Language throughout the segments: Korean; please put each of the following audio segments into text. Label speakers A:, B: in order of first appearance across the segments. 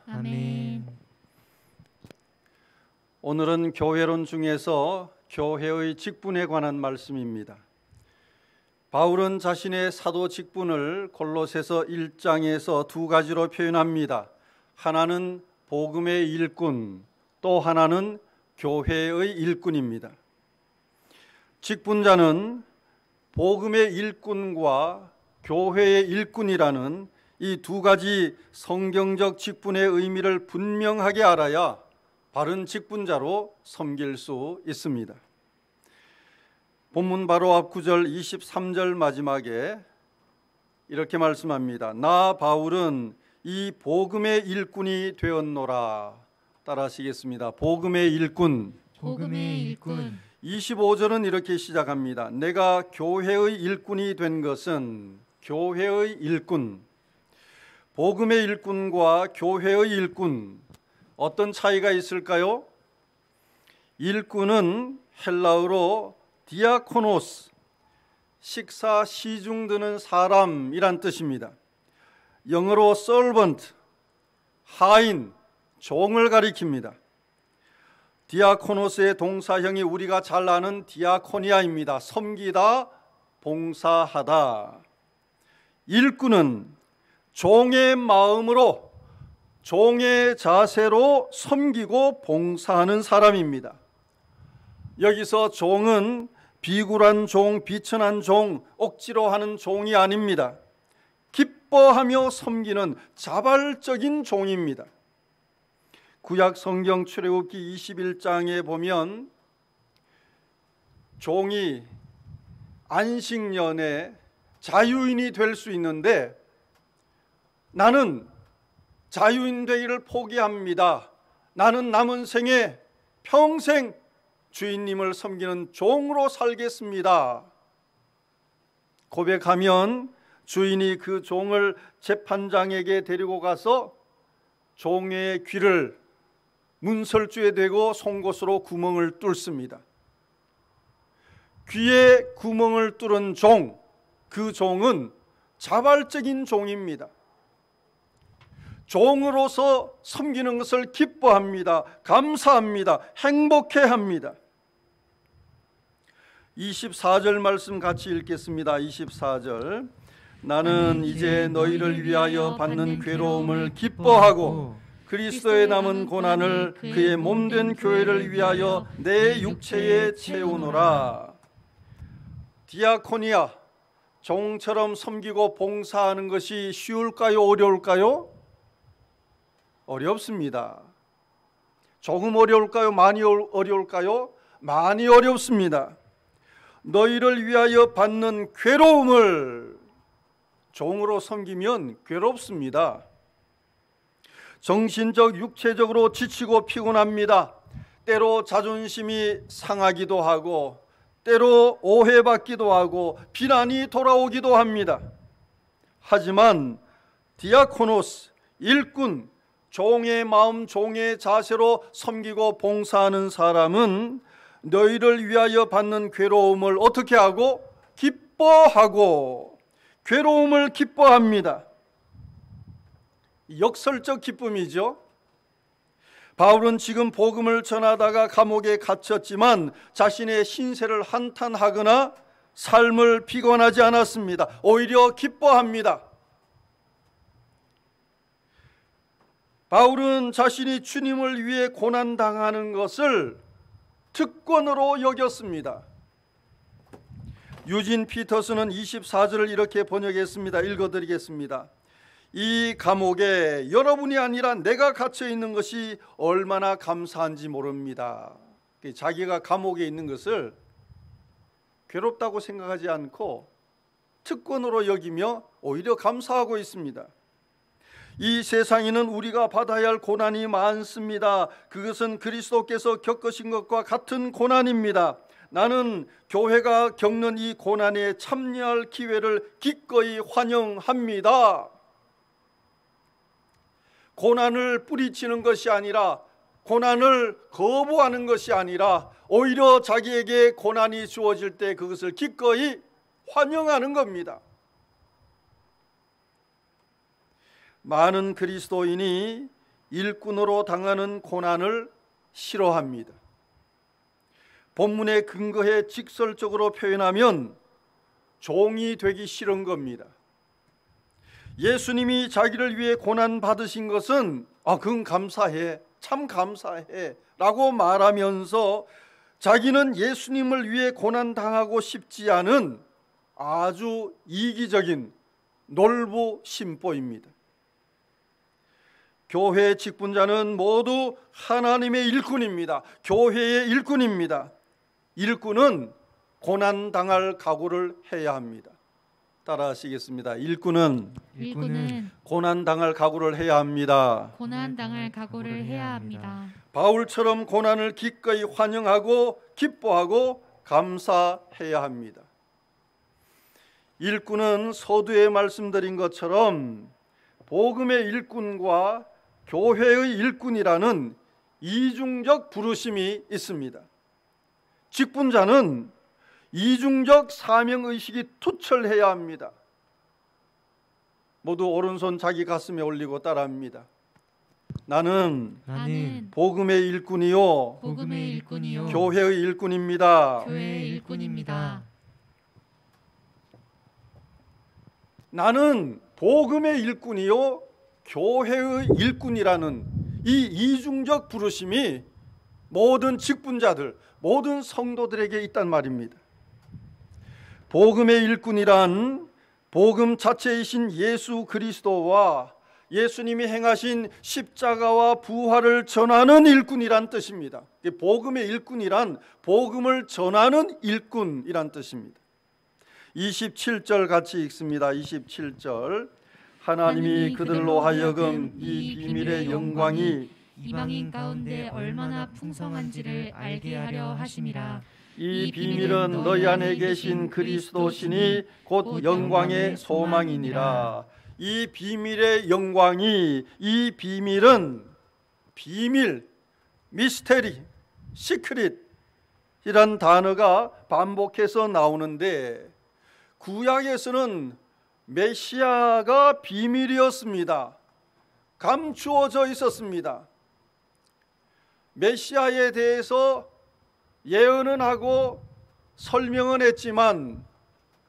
A: 아멘.
B: 오늘은 교회론 중에서 교회의 직분에 관한 말씀입니다. 바울은 자신의 사도 직분을 골로새서 1장에서 두 가지로 표현합니다. 하나는 복음의 일꾼, 또 하나는 교회의 일꾼입니다. 직분자는 복음의 일꾼과 교회의 일꾼이라는 이 두 가지 성경적 직분의 의미를 분명하게 알아야 바른 직분자로 섬길 수 있습니다. 본문 바로 앞 9절 23절 마지막에 이렇게 말씀합니다. 나 바울은 이 복음의 일꾼이 되었노라. 따라하시겠습니다. 복음의 일꾼.
A: 복음의 일꾼.
B: 25절은 이렇게 시작합니다. 내가 교회의 일꾼이 된 것은 교회의 일꾼. 복음의 일꾼과 교회의 일꾼, 어떤 차이가 있을까요? 일꾼은 헬라어로 디아코노스, 식사 시중 드는 사람이란 뜻입니다. 영어로 servant, 하인, 종을 가리킵니다. 디아코노스의 동사형이 우리가 잘 아는 디아코니아입니다. 섬기다, 봉사하다. 일꾼은 종의 마음으로, 종의 자세로 섬기고 봉사하는 사람입니다. 여기서 종은 비굴한 종, 비천한 종, 억지로 하는 종이 아닙니다. 기뻐하며 섬기는 자발적인 종입니다. 구약 성경 출애굽기 21장에 보면 종이 안식년에 자유인이 될 수 있는데 나는 자유인 되기를 포기합니다. 나는 남은 생에 평생 주인님을 섬기는 종으로 살겠습니다. 고백하면 주인이 그 종을 재판장에게 데리고 가서 종의 귀를 문설주에 대고 송곳으로 구멍을 뚫습니다. 귀에 구멍을 뚫은 종, 그 종은 자발적인 종입니다. 종으로서 섬기는 것을 기뻐합니다. 감사합니다. 행복해합니다. 24절 말씀 같이 읽겠습니다. 24절 나는 이제 너희를 위하여 받는 괴로움을 기뻐하고 그리스도의 남은 고난을 그의 몸된 교회를 위하여 내 육체에 채우노라. 디아코니아, 종처럼 섬기고 봉사하는 것이 쉬울까요? 어려울까요? 어렵습니다. 조금 어려울까요? 많이 어려울까요? 많이 어렵습니다. 너희를 위하여 받는 괴로움을 종으로 섬기면 괴롭습니다. 정신적, 육체적으로 지치고 피곤합니다. 때로 자존심이 상하기도 하고 때로 오해받기도 하고 비난이 돌아오기도 합니다. 하지만 디아코노스, 일꾼, 종의 마음, 종의 자세로 섬기고 봉사하는 사람은 너희를 위하여 받는 괴로움을 어떻게 하고? 기뻐하고 괴로움을 기뻐합니다. 역설적 기쁨이죠. 바울은 지금 복음을 전하다가 감옥에 갇혔지만 자신의 신세를 한탄하거나 삶을 비관하지 않았습니다. 오히려 기뻐합니다. 바울은 자신이 주님을 위해 고난당하는 것을 특권으로 여겼습니다. 유진 피터스는 24절을 이렇게 번역했습니다. 읽어드리겠습니다. 이 감옥에 여러분이 아니라 내가 갇혀 있는 것이 얼마나 감사한지 모릅니다. 자기가 감옥에 있는 것을 괴롭다고 생각하지 않고 특권으로 여기며 오히려 감사하고 있습니다. 이 세상에는 우리가 받아야 할 고난이 많습니다. 그것은 그리스도께서 겪으신 것과 같은 고난입니다. 나는 교회가 겪는 이 고난에 참여할 기회를 기꺼이 환영합니다. 고난을 뿌리치는 것이 아니라, 고난을 거부하는 것이 아니라 오히려 자기에게 고난이 주어질 때 그것을 기꺼이 환영하는 겁니다. 많은 그리스도인이 일꾼으로 당하는 고난을 싫어합니다. 본문에 근거해 직설적으로 표현하면 종이 되기 싫은 겁니다. 예수님이 자기를 위해 고난 받으신 것은 그건 감사해, 참 감사해 라고 말하면서 자기는 예수님을 위해 고난 당하고 싶지 않은 아주 이기적인 놀부 심보입니다. 교회의 직분자는 모두 하나님의 일꾼입니다. 교회의 일꾼입니다. 일꾼은 고난 당할 각오를 해야 합니다. 따라하시겠습니다. 일꾼은 고난 당할 각오를 해야 합니다.
A: 고난 당할 각오를 해야 합니다.
B: 바울처럼 고난을 기꺼이 환영하고 기뻐하고 감사해야 합니다. 일꾼은 서두에 말씀드린 것처럼 복음의 일꾼과 교회의 일꾼이라는 이중적 부르심이 있습니다. 직분자는 이중적 사명의식이 투철해야 합니다. 모두 오른손 자기 가슴에 올리고 따라합니다. 나는 복음의 일꾼이요, 교회의 일꾼입니다. 나는 복음의 일꾼이요, 교회의 일꾼이라는 이 이중적 부르심이 모든 직분자들, 모든 성도들에게 있단 말입니다. 복음의 일꾼이란 복음 자체이신 예수 그리스도와 예수님이 행하신 십자가와 부활을 전하는 일꾼이란 뜻입니다. 복음의 일꾼이란 복음을 전하는 일꾼이란 뜻입니다. 27절 같이 읽습니다. 27절 하나님이 그들로 하여금 이 비밀의 영광이
A: 이방인 가운데 얼마나 풍성한지를 알게 하려 하심이라.
B: 이 비밀은 너희 안에 계신 그리스도시니 곧 영광의 소망이니라. 이 비밀의 영광이, 이 비밀은 비밀, 미스테리, 시크릿 이란 단어가 반복해서 나오는데 구약에서는 메시아가 비밀이었습니다. 감추어져 있었습니다. 메시아에 대해서 예언은 하고 설명은 했지만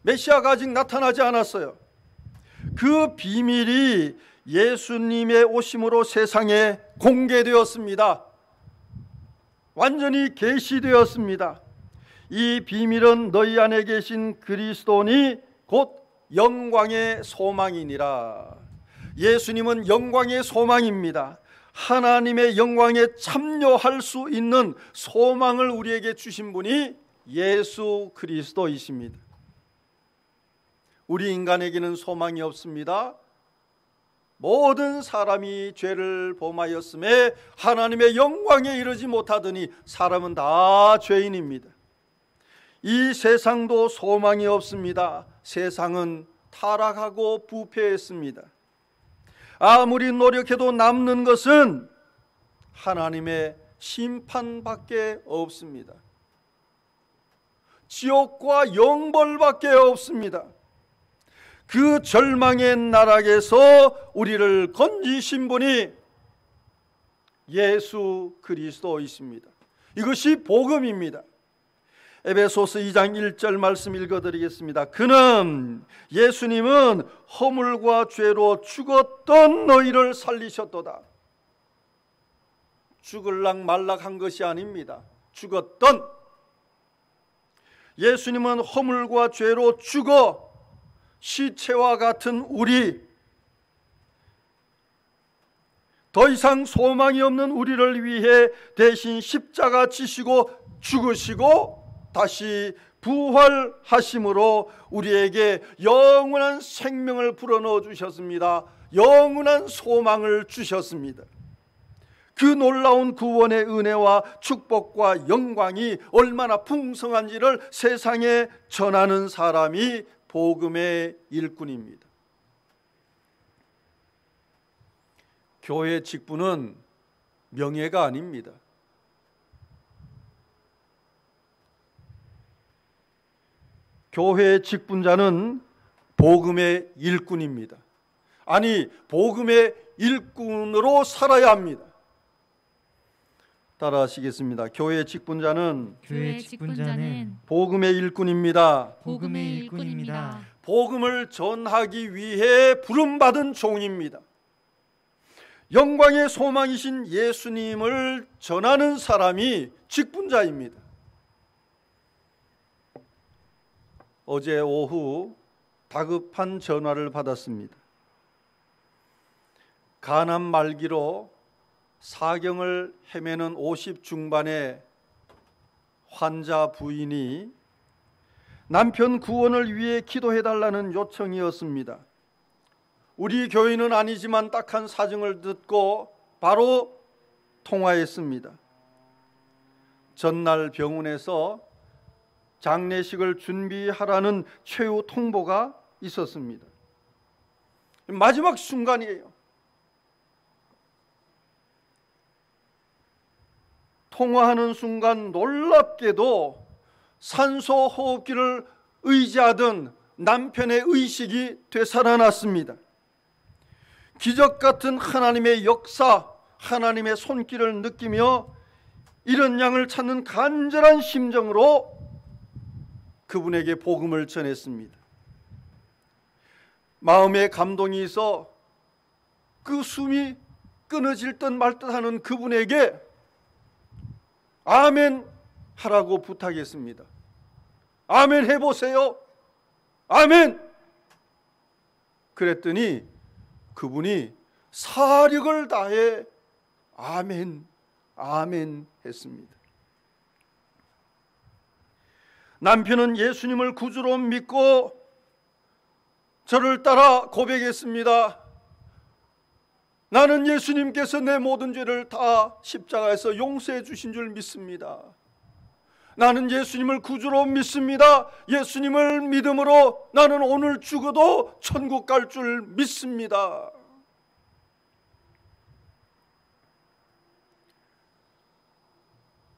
B: 메시아가 아직 나타나지 않았어요. 그 비밀이 예수님의 오심으로 세상에 공개되었습니다. 완전히 계시되었습니다. 이 비밀은 너희 안에 계신 그리스도니 곧 영광의 소망이니라. 예수님은 영광의 소망입니다. 하나님의 영광에 참여할 수 있는 소망을 우리에게 주신 분이 예수 그리스도이십니다. 우리 인간에게는 소망이 없습니다. 모든 사람이 죄를 범하였음에 하나님의 영광에 이르지 못하더니 사람은 다 죄인입니다. 이 세상도 소망이 없습니다. 세상은 타락하고 부패했습니다. 아무리 노력해도 남는 것은 하나님의 심판밖에 없습니다. 지옥과 영벌밖에 없습니다. 그 절망의 나락에서 우리를 건지신 분이 예수 그리스도이십니다. 이것이 복음입니다. 에베소서 2장 1절 말씀 읽어드리겠습니다. 그는 예수님은 허물과 죄로 죽었던 너희를 살리셨도다. 죽을락 말락 한 것이 아닙니다. 죽었던 예수님은 허물과 죄로 죽어 시체와 같은 우리, 더 이상 소망이 없는 우리를 위해 대신 십자가 지시고 죽으시고 다시 부활하심으로 우리에게 영원한 생명을 불어넣어 주셨습니다. 영원한 소망을 주셨습니다. 그 놀라운 구원의 은혜와 축복과 영광이 얼마나 풍성한지를 세상에 전하는 사람이 복음의 일꾼입니다. 교회 직분은 명예가 아닙니다. 교회의 직분자는 복음의 일꾼입니다. 아니 복음의 일꾼으로 살아야 합니다. 따라하시겠습니다. 교회의 직분자는 복음의 일꾼입니다.
A: 복음의 일꾼입니다.
B: 복음을 전하기 위해 부름받은 종입니다. 영광의 소망이신 예수님을 전하는 사람이 직분자입니다. 어제 오후 다급한 전화를 받았습니다. 간암 말기로 사경을 헤매는 50 중반의 환자 부인이 남편 구원을 위해 기도해달라는 요청이었습니다. 우리 교인은 아니지만 딱한 사정을 듣고 바로 통화했습니다. 전날 병원에서 장례식을 준비하라는 최후 통보가 있었습니다. 마지막 순간이에요. 통화하는 순간 놀랍게도 산소 호흡기를 의지하던 남편의 의식이 되살아났습니다. 기적 같은 하나님의 역사, 하나님의 손길을 느끼며 이런 양을 찾는 간절한 심정으로 그분에게 복음을 전했습니다. 마음에 감동이 있어 그 숨이 끊어질 듯 말 듯 하는 그분에게 아멘 하라고 부탁했습니다. 아멘 해보세요. 아멘. 그랬더니 그분이 사력을 다해 아멘, 아멘 했습니다. 남편은 예수님을 구주로 믿고 저를 따라 고백했습니다. 나는 예수님께서 내 모든 죄를 다 십자가에서 용서해 주신 줄 믿습니다. 나는 예수님을 구주로 믿습니다. 예수님을 믿음으로 나는 오늘 죽어도 천국 갈 줄 믿습니다.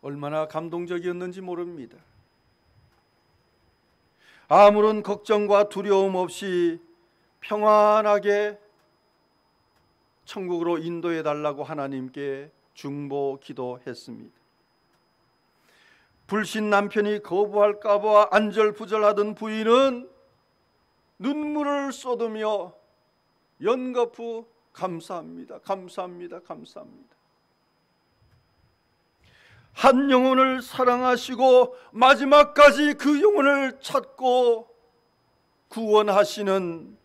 B: 얼마나 감동적이었는지 모릅니다. 아무런 걱정과 두려움 없이 평안하게 천국으로 인도해 달라고 하나님께 중보 기도했습니다. 불신 남편이 거부할까 봐 안절부절하던 부인은 눈물을 쏟으며 연거푸 감사합니다. 감사합니다. 감사합니다. 한 영혼을 사랑하시고 마지막까지 그 영혼을 찾고 구원하시는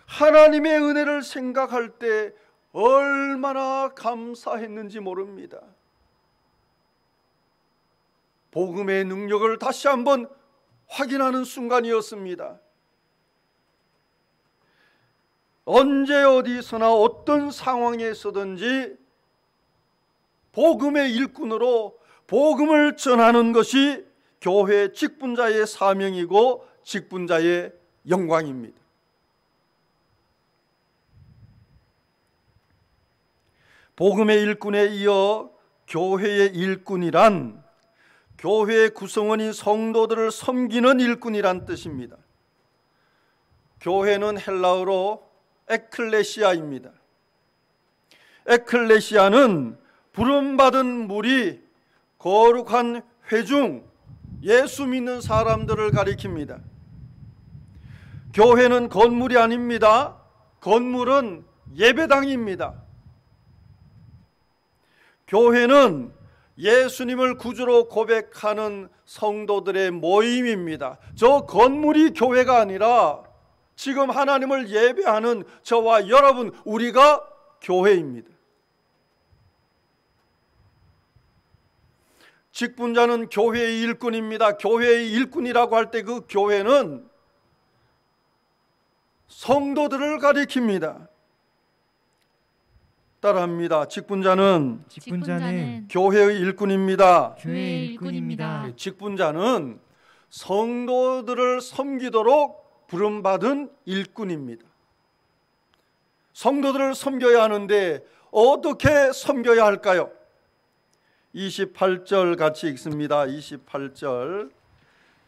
B: 하나님의 은혜를 생각할 때 얼마나 감사했는지 모릅니다. 복음의 능력을 다시 한번 확인하는 순간이었습니다. 언제 어디서나 어떤 상황에서든지 복음의 일꾼으로 복음을 전하는 것이 교회 직분자의 사명이고 직분자의 영광입니다. 복음의 일꾼에 이어 교회의 일꾼이란 교회의 구성원인 성도들을 섬기는 일꾼이란 뜻입니다. 교회는 헬라어로 에클레시아입니다. 에클레시아는 부름받은 무리, 거룩한 회중, 예수 믿는 사람들을 가리킵니다. 교회는 건물이 아닙니다. 건물은 예배당입니다. 교회는 예수님을 구주로 고백하는 성도들의 모임입니다. 저 건물이 교회가 아니라 지금 하나님을 예배하는 저와 여러분, 우리가 교회입니다. 직분자는 교회의 일꾼입니다. 교회의 일꾼이라고 할 때 그 교회는 성도들을 가리킵니다. 따라합니다. 직분자는 교회의 일꾼입니다.
A: 교회의 일꾼입니다.
B: 직분자는 성도들을 섬기도록 부름받은 일꾼입니다. 성도들을 섬겨야 하는데 어떻게 섬겨야 할까요? 28절 같이 읽습니다. 28절.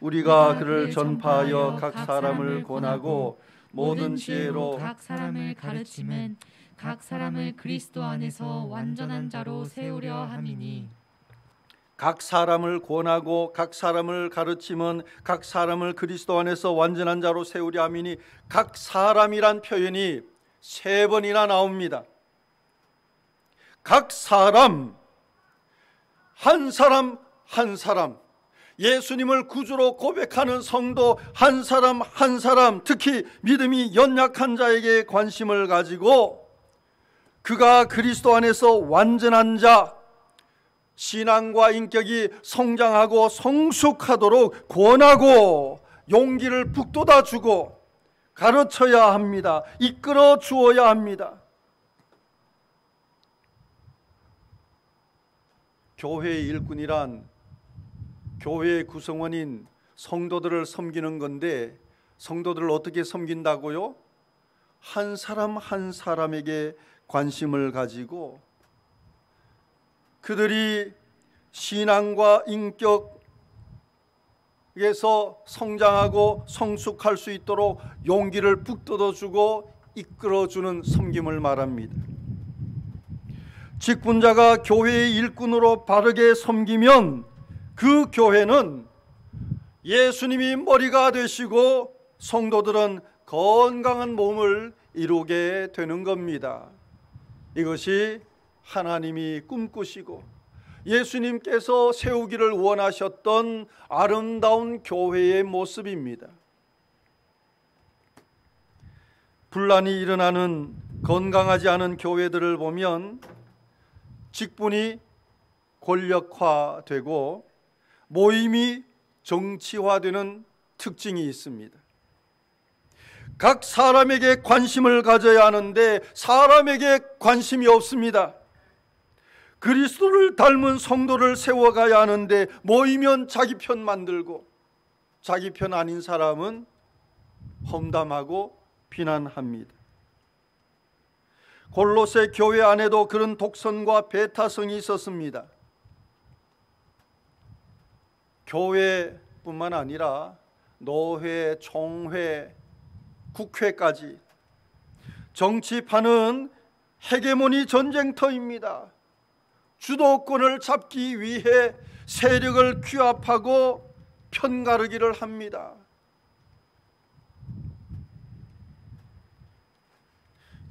B: 우리가 그를 전파하여 각 사람을 권하고 모든 지혜로
A: 각 사람을 가르침은 각 사람을 그리스도 안에서 완전한 자로 세우려 함이니
B: 각 사람을 권하고 각 사람을 가르침은 각 사람을 그리스도 안에서 완전한 자로 세우려 함이니 각 사람이란 표현이 3번이나 나옵니다. 각 사람, 한 사람 한 사람, 예수님을 구주로 고백하는 성도 한 사람 한 사람, 특히 믿음이 연약한 자에게 관심을 가지고 그가 그리스도 안에서 완전한 자, 신앙과 인격이 성장하고 성숙하도록 권하고 용기를 북돋아 주고 가르쳐야 합니다. 이끌어 주어야 합니다. 교회의 일꾼이란 교회의 구성원인 성도들을 섬기는 건데, 성도들을 어떻게 섬긴다고요? 한 사람 한 사람에게 관심을 가지고 그들이 신앙과 인격에서 성장하고 성숙할 수 있도록 용기를 북돋아주고 이끌어주는 섬김을 말합니다. 직분자가 교회의 일꾼으로 바르게 섬기면 그 교회는 예수님이 머리가 되시고 성도들은 건강한 몸을 이루게 되는 겁니다. 이것이 하나님이 꿈꾸시고 예수님께서 세우기를 원하셨던 아름다운 교회의 모습입니다. 분란이 일어나는 건강하지 않은 교회들을 보면 직분이 권력화되고 모임이 정치화되는 특징이 있습니다. 각 사람에게 관심을 가져야 하는데 사람에게 관심이 없습니다. 그리스도를 닮은 성도를 세워가야 하는데 모이면 자기 편 만들고 자기 편 아닌 사람은 험담하고 비난합니다. 골로새 교회 안에도 그런 독선과 배타성이 있었습니다. 교회뿐만 아니라 노회, 총회, 국회까지 정치판은 헤게모니 전쟁터입니다. 주도권을 잡기 위해 세력을 규합하고 편가르기를 합니다.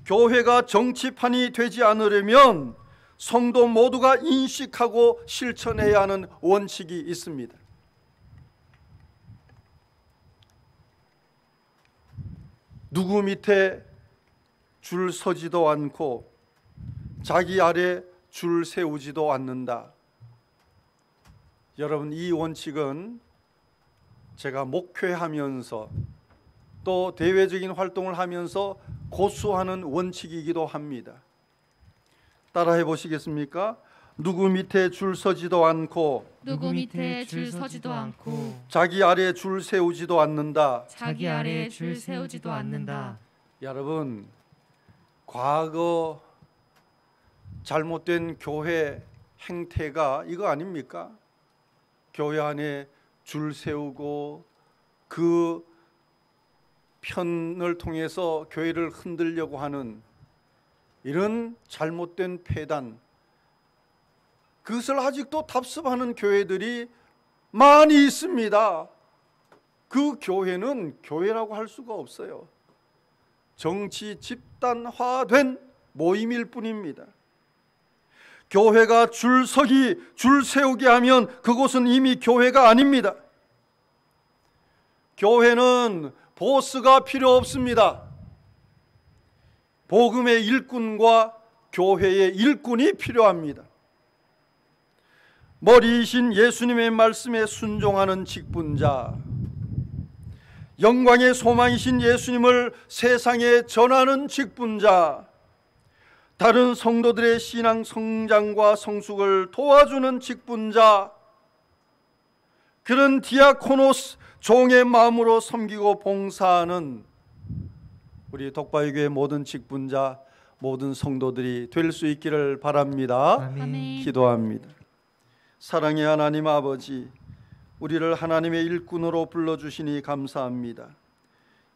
B: 교회가 정치판이 되지 않으려면 성도 모두가 인식하고 실천해야 하는 원칙이 있습니다. 누구 밑에 줄 서지도 않고 자기 아래 줄 세우지도 않는다. 여러분, 이 원칙은 제가 목회하면서 또 대외적인 활동을 하면서 고수하는 원칙이기도 합니다. 따라해 보시겠습니까? 누구 밑에 줄 서지도 않고
A: 누구 밑에 줄 서지도 않고
B: 자기 아래 줄 세우지도 않는다.
A: 자기 아래 줄 세우지도 않는다.
B: 여러분, 과거 잘못된 교회 행태가 이거 아닙니까? 교회 안에 줄 세우고 그 편을 통해서 교회를 흔들려고 하는 이런 잘못된 폐단, 그것을 아직도 답습하는 교회들이 많이 있습니다. 그 교회는 교회라고 할 수가 없어요. 정치 집단화된 모임일 뿐입니다. 교회가 줄 세우게 하면 그곳은 이미 교회가 아닙니다. 교회는 보스가 필요 없습니다. 복음의 일꾼과 교회의 일꾼이 필요합니다. 머리이신 예수님의 말씀에 순종하는 직분자, 영광의 소망이신 예수님을 세상에 전하는 직분자, 다른 성도들의 신앙 성장과 성숙을 도와주는 직분자, 그런 디아코노스, 종의 마음으로 섬기고 봉사하는 우리 독바이교회 모든 직분자, 모든 성도들이 될 수 있기를 바랍니다.
A: 아멘.
B: 기도합니다. 사랑의 하나님 아버지, 우리를 하나님의 일꾼으로 불러주시니 감사합니다.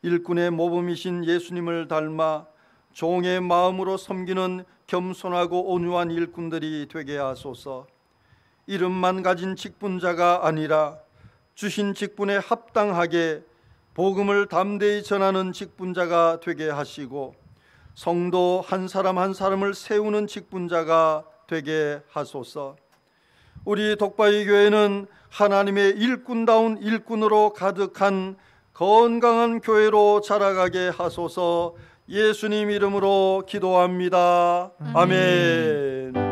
B: 일꾼의 모범이신 예수님을 닮아 종의 마음으로 섬기는 겸손하고 온유한 일꾼들이 되게 하소서. 이름만 가진 직분자가 아니라 주신 직분에 합당하게 복음을 담대히 전하는 직분자가 되게 하시고 성도 한 사람 한 사람을 세우는 직분자가 되게 하소서. 우리 독바이 교회는 하나님의 일꾼다운 일꾼으로 가득한 건강한 교회로 자라가게 하소서. 예수님 이름으로 기도합니다. 아멘.